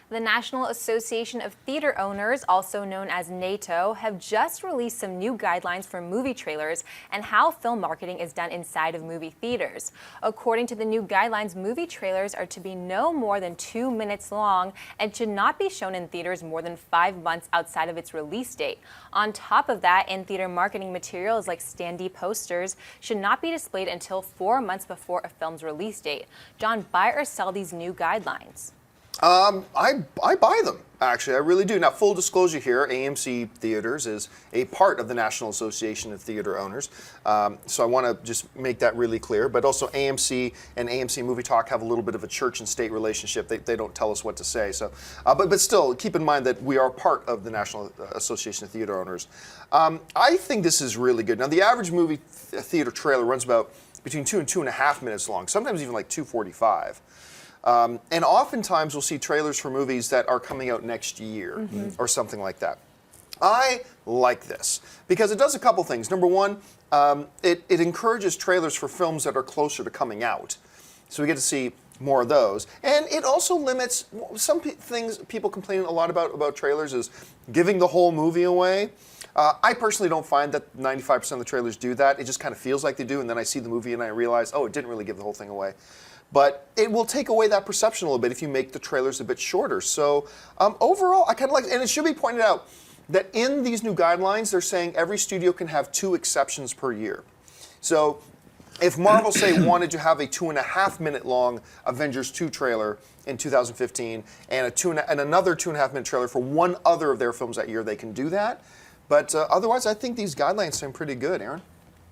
The National Association of Theater Owners, also known as NATO, have just released some new guidelines for movie trailers and how film marketing is done inside of movie theaters. According to the new guidelines, movie trailers are to be no more than 2 minutes long and should not be shown in theaters more than 5 months outside of its release date. On top of that, in-theater marketing materials like standee posters should not be displayed until 4 months before a film's release date. John, buy or sell these new guidelines? I buy them, actually. I really do. Now, full disclosure here, AMC Theaters is a part of the National Association of Theater Owners. So I want to just make that really clear. But also AMC and AMC Movie Talk have a little bit of a church and state relationship. They don't tell us what to say. So, but still, keep in mind that we are part of the National Association of Theater Owners. I think this is really good. Now, the average movie theater trailer runs about between 2 and 2.5 minutes long, sometimes even like 2:45. And oftentimes we'll see trailers for movies that are coming out next year or something like that. I like this because it does a couple things. Number one, it encourages trailers for films that are closer to coming out. So we get to see more of those. And it also limits some things people complain a lot about trailers is giving the whole movie away. I personally don't find that 95% of the trailers do that. It just kind of feels like they do, and then I see the movie and I realize, oh, it didn't really give the whole thing away. But it will take away that perception a little bit if you make the trailers a bit shorter. So overall, I kind of like it. And it should be pointed out that in these new guidelines, they're saying every studio can have 2 exceptions per year. So if Marvel, say, wanted to have a 2.5 minute long Avengers 2 trailer in 2015 and another 2.5 minute trailer for one other of their films that year, they can do that. But otherwise, I think these guidelines sound pretty good, Aaron.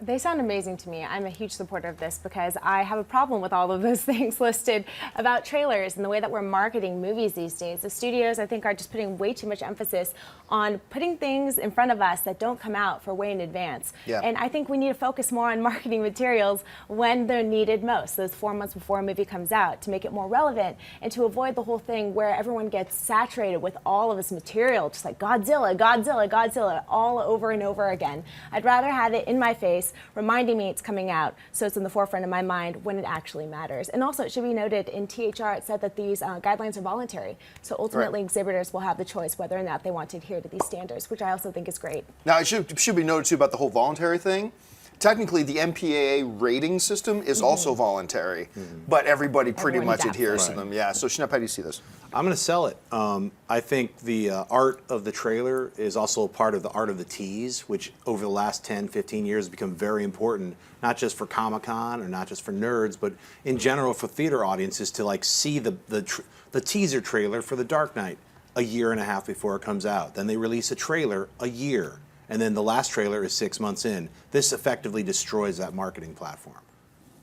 They sound amazing to me. I'm a huge supporter of this because I have a problem with all of those things listed about trailers and the way that we're marketing movies these days. The studios, I think, are just putting way too much emphasis on putting things in front of us that don't come out for way in advance. Yeah. And I think we need to focus more on marketing materials when they're needed most, those 4 months before a movie comes out, to make it more relevant and to avoid the whole thing where everyone gets saturated with all of this material, just like Godzilla, Godzilla, Godzilla, all over and over again. I'd rather have it in my face, reminding me it's coming out, so it's in the forefront of my mind when it actually matters. And also, it should be noted, in THR it said that these guidelines are voluntary, so ultimately exhibitors will have the choice whether or not they want to adhere to these standards, which I also think is great. Now, it should be noted too about the whole voluntary thing. Technically, the MPAA rating system is also voluntary, but everybody pretty much adheres to them. Yeah. So, Schnepp, how do you see this? I'm going to sell it. I think the art of the trailer is also a part of the art of the tease, which over the last 10, 15 years has become very important, not just for Comic-Con or not just for nerds, but in general for theater audiences to like see the teaser trailer for The Dark Knight a year and a half before it comes out. Then they release a trailer a year, and then the last trailer is 6 months in. This effectively destroys that marketing platform.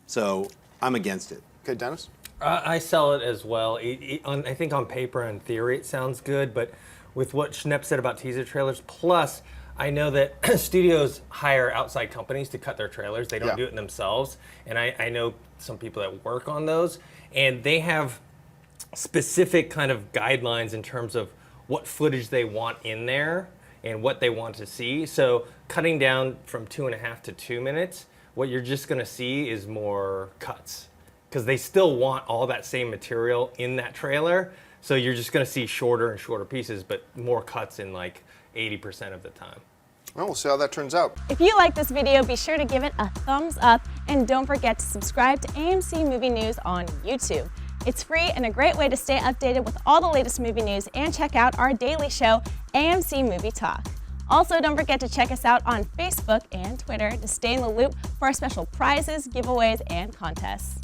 So I'm against it. Okay, Dennis? I sell it as well. I think on paper and theory it sounds good, but with what Schnepp said about teaser trailers, plus I know that studios hire outside companies to cut their trailers. They don't do it themselves. And I know some people that work on those, and they have specific kind of guidelines in terms of what footage they want in there and what they want to see. So cutting down from 2.5 to 2 minutes, what you're just going to see is more cuts, because they still want all that same material in that trailer. So you're just going to see shorter and shorter pieces, but more cuts in like 80% of the time. Well, we'll see how that turns out. If you like this video, be sure to give it a thumbs up and don't forget to subscribe to AMC Movie News on YouTube. It's free and a great way to stay updated with all the latest movie news and check out our daily show, AMC Movie Talk. Also, don't forget to check us out on Facebook and Twitter to stay in the loop for our special prizes, giveaways, and contests.